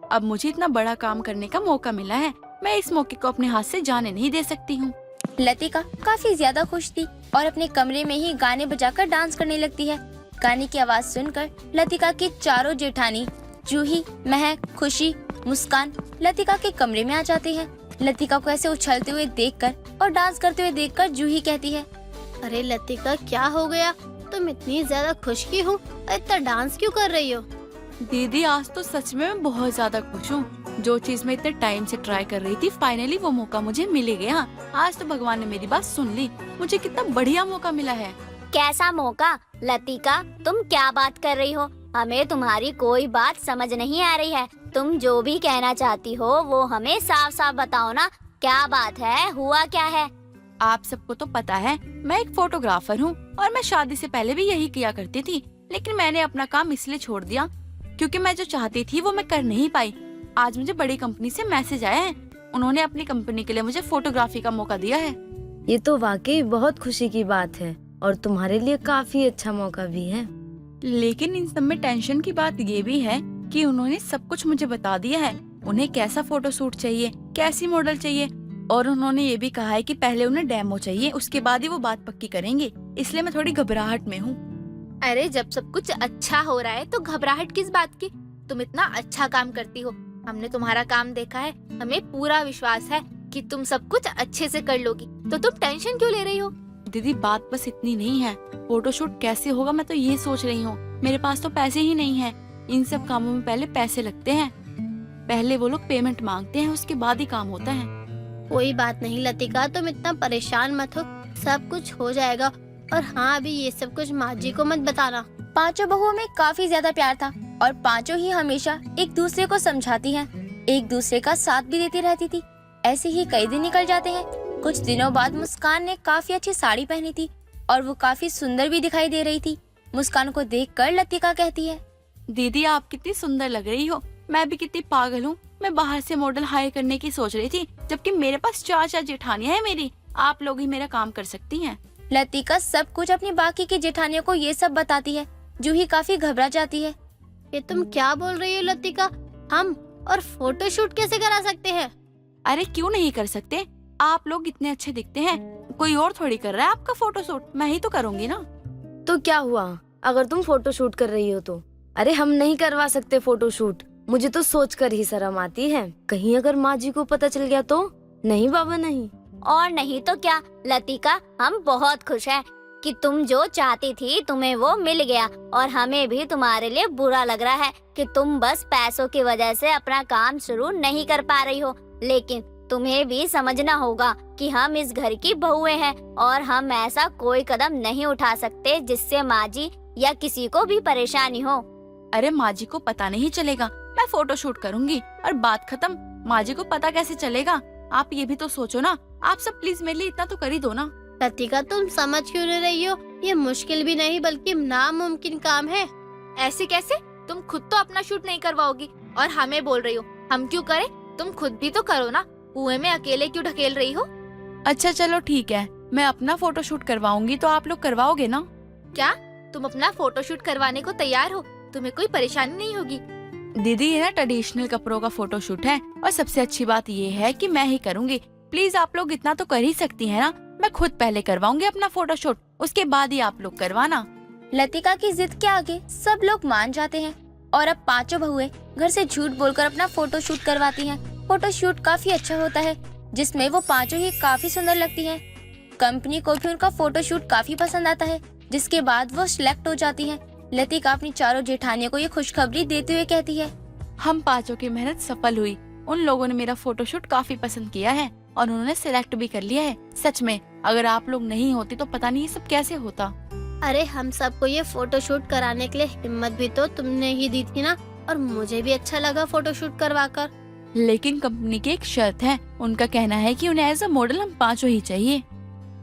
अब मुझे इतना बड़ा काम करने का मौका मिला है, मैं इस मौके को अपने हाथ से जाने नहीं दे सकती हूँ। लतिका काफी ज्यादा खुश थी और अपने कमरे में ही गाने बजाकर डांस करने लगती है। गाने की आवाज सुनकर लतिका की चारों जेठानी जूही, महक, खुशी, मुस्कान लतिका के कमरे में आ जाते हैं। लतिका को ऐसे उछलते हुए देखकर और डांस करते हुए देखकर जूही कहती है, अरे लतिका, क्या हो गया? तुम इतनी ज्यादा खुश क्यों हो और इतना डांस क्यों कर रही हो? दीदी आज तो सच में मैं बहुत ज्यादा खुश हूँ। जो चीज मैं इतने टाइम से ट्राई कर रही थी, फाइनली वो मौका मुझे मिल ही गया। आज तो भगवान ने मेरी बात सुन ली, मुझे कितना बढ़िया मौका मिला है। कैसा मौका? लतिका, तुम क्या बात कर रही हो? हमें तुम्हारी कोई बात समझ नहीं आ रही है। तुम जो भी कहना चाहती हो वो हमें साफ साफ बताओ ना। क्या बात है, हुआ क्या है? आप सबको तो पता है मैं एक फोटोग्राफर हूँ और मैं शादी से पहले भी यही किया करती थी, लेकिन मैंने अपना काम इसलिए छोड़ दिया क्योंकि मैं जो चाहती थी वो मैं कर नहीं पाई। आज मुझे बड़ी कंपनी से मैसेज आया है, उन्होंने अपनी कंपनी के लिए मुझे फोटोग्राफी का मौका दिया है। ये तो वाकई बहुत खुशी की बात है और तुम्हारे लिए काफी अच्छा मौका भी है। लेकिन इन सब में टेंशन की बात ये भी है कि उन्होंने सब कुछ मुझे बता दिया है। उन्हें कैसा फोटो शूट चाहिए, कैसी मॉडल चाहिए, और उन्होंने ये भी कहा है कि पहले उन्हें डेमो चाहिए, उसके बाद ही वो बात पक्की करेंगे। इसलिए मैं थोड़ी घबराहट में हूँ। अरे जब सब कुछ अच्छा हो रहा है तो घबराहट किस बात की? तुम इतना अच्छा काम करती हो, हमने तुम्हारा काम देखा है, हमें पूरा विश्वास है कि तुम सब कुछ अच्छे से कर लोगी, तो तुम टेंशन क्यों ले रही हो? दीदी बात बस इतनी नहीं है, फोटोशूट कैसे होगा मैं तो ये सोच रही हूँ। मेरे पास तो पैसे ही नहीं है। इन सब कामों में पहले पैसे लगते हैं, पहले वो लोग पेमेंट मांगते हैं, उसके बाद ही काम होता है। कोई बात नहीं लतिका, तुम इतना परेशान मत हो, सब कुछ हो जाएगा। और हाँ, अभी ये सब कुछ माँ जी को मत बताना। पांचों बहुओं में काफी ज्यादा प्यार था और पांचों ही हमेशा एक दूसरे को समझाती हैं, एक दूसरे का साथ भी देती रहती थी। ऐसे ही कई दिन निकल जाते हैं। कुछ दिनों बाद मुस्कान ने काफी अच्छी साड़ी पहनी थी और वो काफी सुंदर भी दिखाई दे रही थी। मुस्कान को देखकर लतिका कहती है, दीदी आप कितनी सुंदर लग रही हो, मैं भी कितनी पागल हूँ। मैं बाहर से मॉडल हायर करने की सोच रही थी, जबकि मेरे पास 4 जेठानियां हैं मेरी। आप लोग ही मेरा काम कर सकती हैं। लतिका सब कुछ अपनी बाकी की जेठानियों को ये सब बताती है। जूही काफी घबरा जाती है। ये तुम क्या बोल रही हो लतिका? हम और फोटोशूट कैसे करा सकते हैं? अरे क्यों नहीं कर सकते, आप लोग इतने अच्छे दिखते हैं, कोई और थोड़ी कर रहा है आपका फोटोशूट, मैं ही तो करूँगी ना। तो क्या हुआ अगर तुम फोटोशूट कर रही हो तो? अरे हम नहीं करवा सकते फोटोशूट, मुझे तो सोचकर ही शर्म आती है। कहीं अगर माँ जी को पता चल गया तो? नहीं बाबा नहीं। और नहीं तो क्या लतिका, हम बहुत खुश हैं कि तुम जो चाहती थी तुम्हें वो मिल गया, और हमें भी तुम्हारे लिए बुरा लग रहा है कि तुम बस पैसों की वजह से अपना काम शुरू नहीं कर पा रही हो। लेकिन तुम्हें भी समझना होगा कि हम इस घर की बहुएं हैं और हम ऐसा कोई कदम नहीं उठा सकते जिससे माँ जी या किसी को भी परेशानी हो। अरे माँ जी को पता नहीं चलेगा, मैं फोटोशूट करूंगी और बात खत्म। माँ जी को पता कैसे चलेगा? आप ये भी तो सोचो ना। आप सब प्लीज मेरे लिए इतना तो कर ही दो ना। लतिका, तुम समझ क्यों नहीं रही हो? ये मुश्किल भी नहीं बल्कि नामुमकिन काम है। ऐसे कैसे? तुम खुद तो अपना शूट नहीं करवाओगी और हमें बोल रही हो हम क्यों करें? तुम खुद भी तो करो ना। कुएं में अकेले क्यों ढकेल रही हो? अच्छा चलो ठीक है, मैं अपना फोटो शूट करवाऊंगी तो आप लोग करवाओगे ना? क्या तुम अपना फोटोशूट करवाने को तैयार हो? तुम्हें कोई परेशानी नहीं होगी? दीदी ये ना ट्रेडिशनल कपड़ों का फोटो शूट है और सबसे अच्छी बात ये है कि मैं ही करूंगी। प्लीज आप लोग इतना तो कर ही सकती हैं ना। मैं खुद पहले करवाऊंगी अपना फोटो शूट, उसके बाद ही आप लोग करवाना। लतिका की जिद के आगे सब लोग मान जाते हैं और अब पांचों बहुएं घर से झूठ बोलकर अपना फोटो शूट करवाती हैं। फोटो शूट काफी अच्छा होता है जिसमें वो पांचों ही काफी सुंदर लगती हैं। कंपनी को भी उनका फोटो शूट काफी पसंद आता है, जिसके बाद वो सिलेक्ट हो जाती हैं। लतिका अपनी चारों जेठानियों को ये खुशखबरी देते हुए कहती है, हम पांचों की मेहनत सफल हुई। उन लोगों ने मेरा फोटो शूट काफी पसंद किया है और उन्होंने सिलेक्ट भी कर लिया है। सच में अगर आप लोग नहीं होती तो पता नहीं ये सब कैसे होता। अरे हम सबको ये फोटोशूट कराने के लिए हिम्मत भी तो तुमने ही दी थी ना, और मुझे भी अच्छा लगा फोटोशूट करवाकर। लेकिन कंपनी की एक शर्त है, उनका कहना है कि उन्हें एज अ मॉडल हम पांचों ही चाहिए।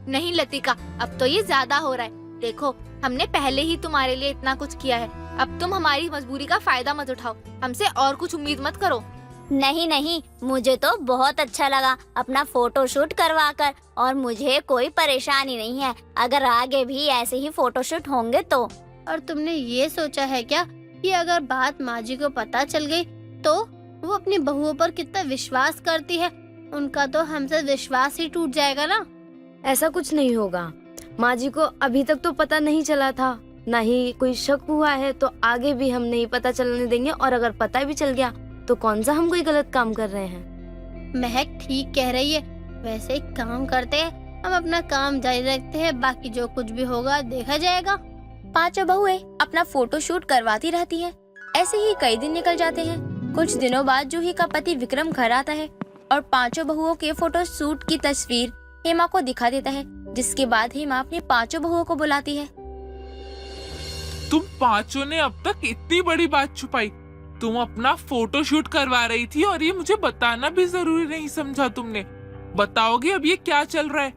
नहीं लतिका, अब तो ये ज्यादा हो रहा है। देखो हमने पहले ही तुम्हारे लिए इतना कुछ किया है, अब तुम हमारी मजबूरी का फायदा मत उठाओ। हमसे और कुछ उम्मीद मत करो। नहीं नहीं, मुझे तो बहुत अच्छा लगा अपना फोटोशूट करवाकर और मुझे कोई परेशानी नहीं है अगर आगे भी ऐसे ही फोटोशूट होंगे तो। और तुमने ये सोचा है क्या कि अगर बात माँ जी को पता चल गई तो वो अपनी बहुओं पर कितना विश्वास करती है, उनका तो हमसे विश्वास ही टूट जाएगा ना। ऐसा कुछ नहीं होगा। माँ जी को अभी तक तो पता नहीं चला था, ना ही कोई शक हुआ है, तो आगे भी हम नहीं पता चलने देंगे। और अगर पता भी चल गया तो कौन सा हम कोई गलत काम कर रहे हैं। महक ठीक कह रही है। वैसे एक काम करते हैं, हम अपना काम जारी रखते हैं, बाकी जो कुछ भी होगा देखा जाएगा। पांचों बहुएं अपना फोटो शूट करवाती रहती हैं। ऐसे ही कई दिन निकल जाते हैं। कुछ दिनों बाद जूही का पति विक्रम घर आता है और पांचों बहुओं के फोटो शूट की तस्वीर हेमा को दिखा देता है, जिसके बाद हेमा अपनी पांचों बहुओं को बुलाती है। तुम पांचों ने अब तक इतनी बड़ी बात छुपाई। तुम अपना फोटो शूट करवा रही थी और ये मुझे बताना भी जरूरी नहीं समझा तुमने। बताओगे अब ये क्या चल रहा है?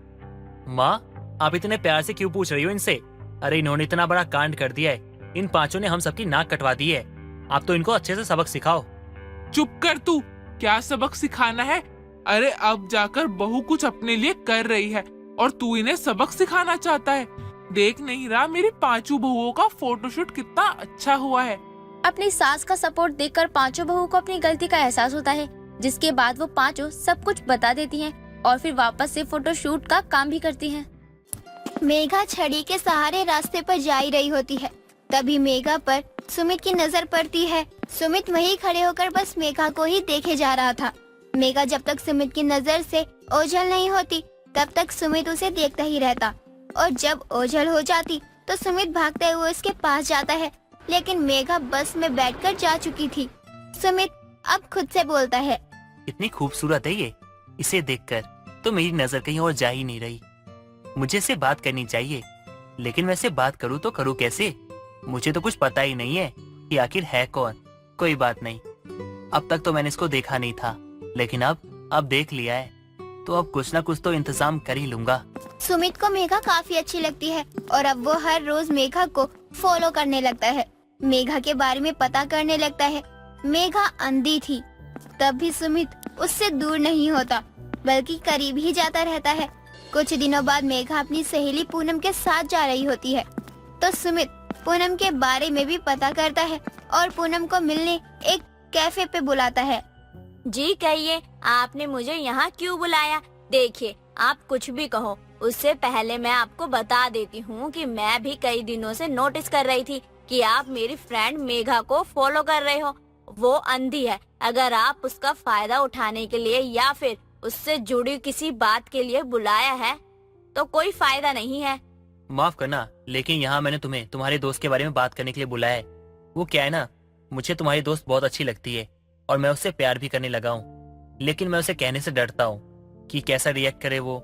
माँ, आप इतने प्यार से क्यों पूछ रही हो इनसे? अरे इन्होंने इतना बड़ा कांड कर दिया है। इन पांचों ने हम सबकी नाक कटवा दी है। आप तो इनको अच्छे से सबक सिखाओ। चुप कर तू। क्या सबक सिखाना है? अरे अब जाकर बहू कुछ अपने लिए कर रही है और तू इन्हें सबक सिखाना चाहता है। देख नहीं रहा मेरी पांचों बहुओं का फोटोशूट कितना अच्छा हुआ है। अपनी सास का सपोर्ट देखकर पांचों बहुओं को अपनी गलती का एहसास होता है, जिसके बाद वो पांचों सब कुछ बता देती हैं और फिर वापस से फोटो शूट का काम भी करती हैं। मेघा छड़ी के सहारे रास्ते पर जा ही रही होती है। तभी मेघा पर सुमित की नजर पड़ती है। सुमित वहीं खड़े होकर बस मेघा को ही देखे जा रहा था। मेघा जब तक सुमित की नजर से ओझल नहीं होती तब तक सुमित उसे देखता ही रहता, और जब ओझल हो जाती तो सुमित भागते हुए उसके पास जाता है। लेकिन मेघा बस में बैठकर जा चुकी थी। सुमित अब खुद से बोलता है, इतनी खूबसूरत है ये, इसे देखकर तो मेरी नजर कहीं और जा ही नहीं रही। मुझे इससे बात करनी चाहिए, लेकिन मैं इससे बात करूँ तो करूँ कैसे? मुझे तो कुछ पता ही नहीं है कि आखिर है कौन। कोई बात नहीं, अब तक तो मैंने इसको देखा नहीं था, लेकिन अब देख लिया है तो अब कुछ ना कुछ तो इंतजाम कर ही लूंगा। सुमित को मेघा काफी अच्छी लगती है और अब वो हर रोज मेघा को फॉलो करने लगता है, मेघा के बारे में पता करने लगता है। मेघा अंधी थी, तब भी सुमित उससे दूर नहीं होता बल्कि करीब ही जाता रहता है। कुछ दिनों बाद मेघा अपनी सहेली पूनम के साथ जा रही होती है, तो सुमित पूनम के बारे में भी पता करता है और पूनम को मिलने एक कैफे पे बुलाता है। जी कहिए, आपने मुझे यहाँ क्यों बुलाया? देखिए, आप कुछ भी कहो, उससे पहले मैं आपको बता देती हूँ कि मैं भी कई दिनों से नोटिस कर रही थी कि आप मेरी फ्रेंड मेघा को फॉलो कर रहे हो। वो अंधी है। अगर आप उसका फायदा उठाने के लिए या फिर उससे जुड़ी किसी बात के लिए बुलाया है तो कोई फायदा नहीं है। माफ करना, लेकिन यहाँ मैंने तुम्हें तुम्हारे दोस्त के बारे में बात करने के लिए बुलाया है। वो क्या है ना, मुझे तुम्हारी दोस्त बहुत अच्छी लगती है और मैं उससे प्यार भी करने लगा हूँ, लेकिन मैं उसे कहने से डरता हूँ कि कैसा रिएक्ट करे वो।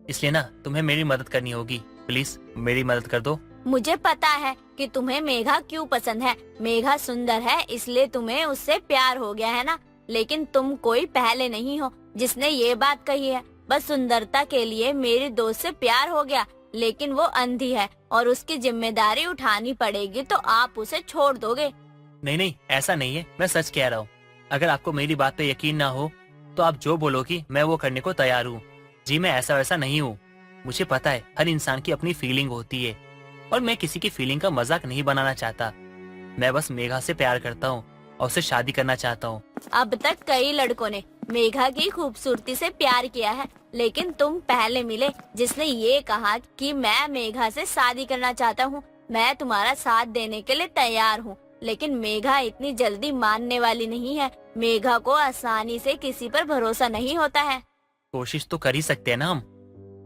इसलिए ना तुम्हें मेरी मदद करनी होगी। प्लीज मेरी मदद कर दो। मुझे पता है कि तुम्हें मेघा क्यों पसंद है। मेघा सुंदर है, इसलिए तुम्हें उससे प्यार हो गया है ना। लेकिन तुम कोई पहले नहीं हो जिसने ये बात कही है। बस सुंदरता के लिए मेरी दोस्त से प्यार हो गया, लेकिन वो अंधी है और उसकी जिम्मेदारी उठानी पड़ेगी तो आप उसे छोड़ दोगे। नहीं नहीं, ऐसा नहीं है, मैं सच कह रहा हूँ। अगर आपको मेरी बात पे यकीन ना हो तो आप जो बोलोगी मैं वो करने को तैयार हूँ। जी मैं ऐसा वैसा नहीं हूँ। मुझे पता है हर इंसान की अपनी फीलिंग होती है और मैं किसी की फीलिंग का मजाक नहीं बनाना चाहता। मैं बस मेघा से प्यार करता हूँ और उससे शादी करना चाहता हूँ। अब तक कई लड़कों ने मेघा की खूबसूरती से प्यार किया है, लेकिन तुम पहले मिले जिसने ये कहा कि मैं मेघा से शादी करना चाहता हूँ। मैं तुम्हारा साथ देने के लिए तैयार हूँ, लेकिन मेघा इतनी जल्दी मानने वाली नहीं है। मेघा को आसानी से किसी पर भरोसा नहीं होता है। कोशिश तो कर ही सकते हैं ना हम।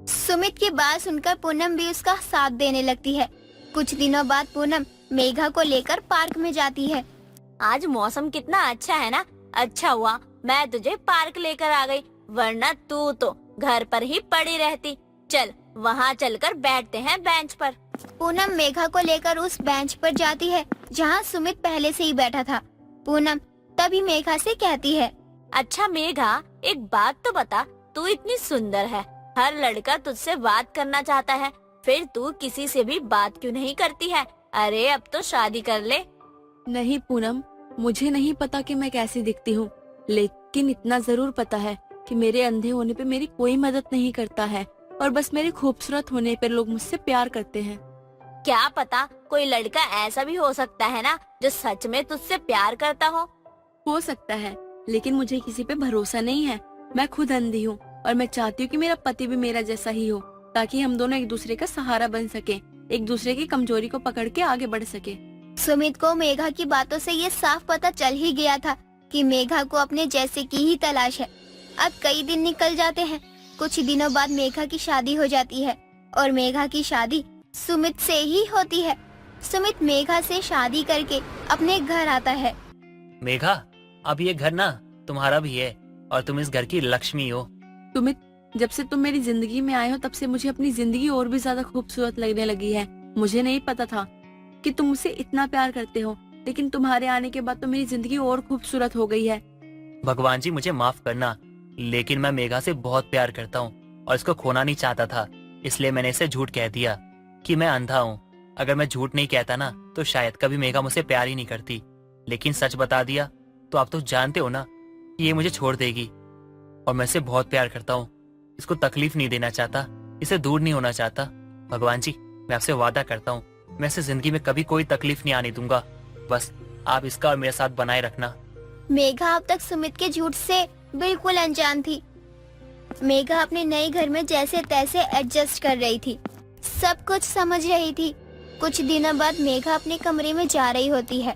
सुमित की बात सुनकर पूनम भी उसका साथ देने लगती है। कुछ दिनों बाद पूनम मेघा को लेकर पार्क में जाती है। आज मौसम कितना अच्छा है ना। अच्छा हुआ मैं तुझे पार्क लेकर आ गई, वरना तू तो घर पर ही पड़ी रहती। चल वहाँ चलकर बैठते हैं बेंच पर। पूनम मेघा को लेकर उस बेंच पर जाती है जहाँ सुमित पहले से ही बैठा था। पूनम तभी मेघा से कहती है, अच्छा मेघा, एक बात तो बता, तू इतनी सुंदर है, हर लड़का तुझसे बात करना चाहता है, फिर तू किसी से भी बात क्यों नहीं करती है? अरे अब तो शादी कर ले। नहीं पूनम, मुझे नहीं पता कि मैं कैसी दिखती हूँ, लेकिन इतना जरूर पता है कि मेरे अंधे होने पे मेरी कोई मदद नहीं करता है और बस मेरे खूबसूरत होने पर लोग मुझसे प्यार करते हैं। क्या पता कोई लड़का ऐसा भी हो सकता है ना जो सच में तुझसे प्यार करता हो सकता है, लेकिन मुझे किसी पे भरोसा नहीं है। मैं खुद अंधी हूँ और मैं चाहती हूँ कि मेरा पति भी मेरा जैसा ही हो, ताकि हम दोनों एक दूसरे का सहारा बन सके, एक दूसरे की कमजोरी को पकड़ के आगे बढ़ सके। सुमित को मेघा की बातों से ये साफ पता चल ही गया था कि मेघा को अपने जैसे की ही तलाश है। अब कई दिन निकल जाते हैं। कुछ दिनों बाद मेघा की शादी हो जाती है और मेघा की शादी सुमित से ही होती है। सुमित मेघा से शादी करके अपने घर आता है। मेघा, अब ये घर ना तुम्हारा भी है और तुम इस घर की लक्ष्मी हो। सुमित, जब से तुम मेरी जिंदगी में आए हो तब से मुझे अपनी जिंदगी और भी ज्यादा खूबसूरत लगने लगी है। मुझे नहीं पता था कि तुम मुझसे इतना प्यार करते हो, लेकिन तुम्हारे आने के बाद तो मेरी जिंदगी और खूबसूरत हो गई है। भगवान जी मुझे माफ करना, लेकिन मैं मेघा से बहुत प्यार करता हूँ और इसको खोना नहीं चाहता था, इसलिए मैंने इसे झूठ कह दिया कि मैं अंधा हूँ। अगर मैं झूठ नहीं कहता ना तो शायद कभी मेघा मुझसे प्यार ही नहीं करती, लेकिन सच बता दिया तो आप तो जानते हो ना कि ये मुझे छोड़ देगी और मैं इसे बहुत प्यार करता हूँ। इसको तकलीफ नहीं देना चाहता, इसे दूर नहीं होना चाहता। भगवान जी, मैं आपसे वादा करता हूँ मैं इसे जिंदगी में कभी कोई तकलीफ नहीं आने दूंगा। बस आप इसका और मेरे साथ बनाए रखना। मेघा अब तक सुमित के झूठ से बिल्कुल अनजान थी। मेघा अपने नए घर में जैसे तैसे एडजस्ट कर रही थी, सब कुछ समझ रही थी। कुछ दिनों बाद मेघा अपने कमरे में जा रही होती है।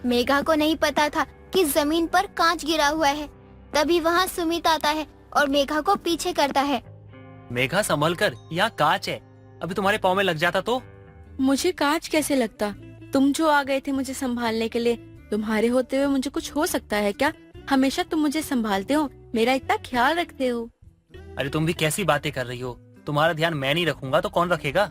मेघा को नहीं पता था कि जमीन पर कांच गिरा हुआ है। तभी वहाँ सुमित आता है और मेघा को पीछे करता है। मेघा संभल कर, यहाँ कांच है, अभी तुम्हारे पाँव में लग जाता तो। मुझे कांच कैसे लगता? तुम जो आ गए थे मुझे संभालने के लिए, तुम्हारे होते हुए मुझे कुछ हो सकता है क्या? हमेशा तुम मुझे संभालते हो, मेरा इतना ख्याल रखते हो। अरे तुम भी कैसी बातें कर रही हो? तुम्हारा ध्यान मैं नहीं रखूंगा तो कौन रखेगा?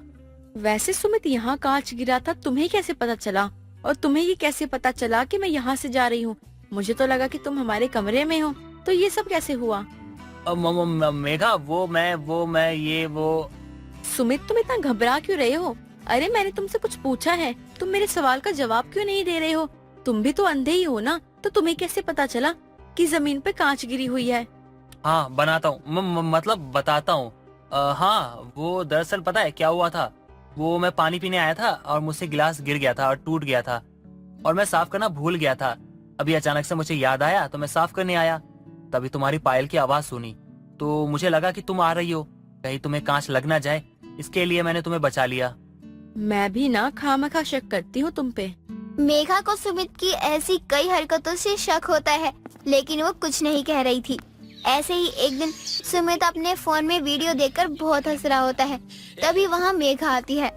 वैसे सुमित, यहाँ कांच गिरा था, तुम्हें कैसे पता चला? और तुम्हें ये कैसे पता चला कि मैं यहाँ से जा रही हूँ? मुझे तो लगा कि तुम हमारे कमरे में हो, तो ये सब कैसे हुआ? मेघा, वो सुमित, तुम इतना घबरा क्यों रहे हो? अरे मैंने तुमसे कुछ पूछा है, तुम मेरे सवाल का जवाब क्यों नहीं दे रहे हो? तुम भी तो अंधे ही हो ना, तो तुम्हें कैसे पता चला कि जमीन पे कांच गिरी हुई है? हाँ बनाता हूँ, मतलब बताता हूँ। हाँ, वो दरअसल पता है क्या हुआ था? वो मैं पानी पीने आया था और मुझसे गिलास गिर गया था और टूट गया था और मैं साफ करना भूल गया था। अभी अचानक से मुझे याद आया तो मैं साफ करने आया, तभी तुम्हारी पायल की आवाज सुनी तो मुझे लगा कि तुम आ रही हो, कहीं तुम्हें कांच लग ना जाए, इसके लिए मैंने तुम्हें बचा लिया। मैं भी ना खामखा शक करती हूँ तुम पे। मेघा को सुमित की ऐसी कई हरकतों से शक होता है, लेकिन वो कुछ नहीं कह रही थी। ऐसे ही एक दिन सुमित अपने फोन में वीडियो देखकर बहुत हंस रहा होता है। तभी वहाँ मेघा आती है।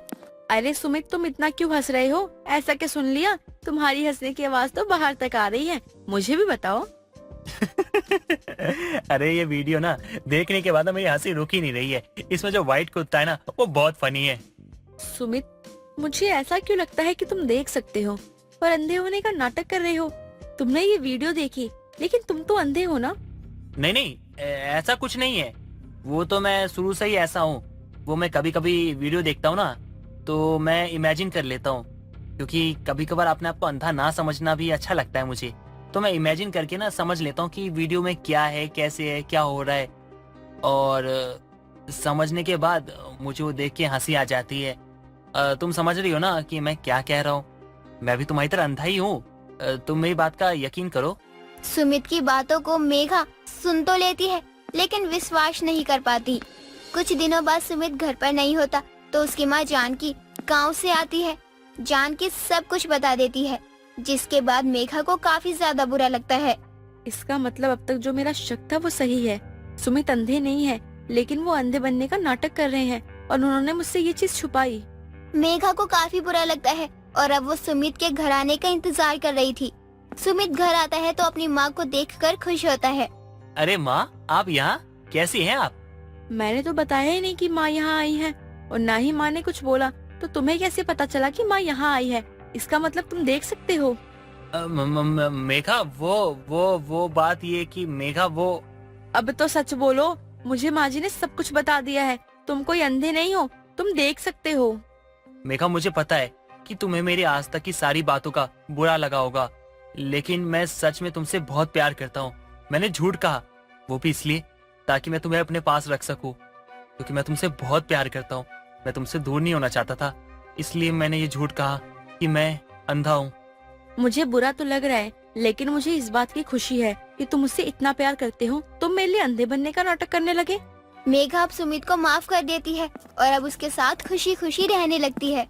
अरे सुमित, तुम इतना क्यों हंस रहे हो? ऐसा क्या सुन लिया? तुम्हारी हंसने की आवाज तो बाहर तक आ रही है, मुझे भी बताओ। अरे ये वीडियो ना देखने के बाद मेरी हंसी रुक ही नहीं रही है। इसमें जो व्हाइट कुत्ता है ना वो बहुत फनी है। सुमित, मुझे ऐसा क्यों लगता है कि तुम देख सकते हो पर अंधे होने का नाटक कर रहे हो? तुमने ये वीडियो देखी लेकिन तुम तो अंधे हो ना। नहीं नहीं, ऐसा कुछ नहीं है। वो तो मैं शुरू से ही ऐसा हूँ। वो मैं कभी कभी वीडियो देखता हूँ ना, तो मैं इमेजिन कर लेता हूँ, क्योंकि कभी कभार अपने आप को अंधा ना समझना भी अच्छा लगता है मुझे। तो मैं इमेजिन करके ना समझ लेता हूँ कि वीडियो में क्या है, कैसे है, क्या हो रहा है, और समझने के बाद मुझे वो देख के हंसी आ जाती है। तुम समझ रही हो ना कि मैं क्या कह रहा हूँ। मैं भी तुम्हारी तरह अंधा ही हूँ। तुम मेरी बात का यकीन करो। सुमित की बातों को मेघा सुन तो लेती है लेकिन विश्वास नहीं कर पाती। कुछ दिनों बाद सुमित घर पर नहीं होता तो उसकी माँ जानकी गांव से आती है। जानकी सब कुछ बता देती है, जिसके बाद मेघा को काफी ज्यादा बुरा लगता है। इसका मतलब अब तक जो मेरा शक था वो सही है। सुमित अंधे नहीं है, लेकिन वो अंधे बनने का नाटक कर रहे हैं और उन्होंने मुझसे ये चीज छुपाई। मेघा को काफी बुरा लगता है और अब वो सुमित के घर आने का इंतजार कर रही थी। सुमित घर आता है तो अपनी माँ को देखकर खुश होता है। अरे माँ, आप यहाँ कैसी हैं आप? मैंने तो बताया ही नहीं कि माँ यहाँ आई है, और ना ही माँ ने कुछ बोला, तो तुम्हें कैसे पता चला कि माँ यहाँ आई है? इसका मतलब तुम देख सकते हो। मेघा, वो बात ये कि मेघा वो। अब तो सच बोलो, मुझे माँ जी ने सब कुछ बता दिया है। तुम कोई अंधे नहीं हो, तुम देख सकते हो। मेघा, मुझे पता है कि तुम्हें मेरी आज तक की सारी बातों का बुरा लगा होगा, लेकिन मैं सच में तुमसे बहुत प्यार करता हूँ। मैंने झूठ कहा, वो भी इसलिए ताकि मैं तुम्हें अपने पास रख सकूं, क्योंकि मैं तुमसे बहुत प्यार करता हूँ। मैं तुमसे दूर नहीं होना चाहता था, इसलिए मैंने ये झूठ कहा कि मैं अंधा हूँ। मुझे बुरा तो लग रहा है, लेकिन मुझे इस बात की खुशी है कि तुम मुझसे इतना प्यार करते हो। तुम मेरे लिए अंधे बनने का नाटक करने लगे। मेघा अब सुमित को माफ कर देती है और अब उसके साथ खुशी खुशी रहने लगती है।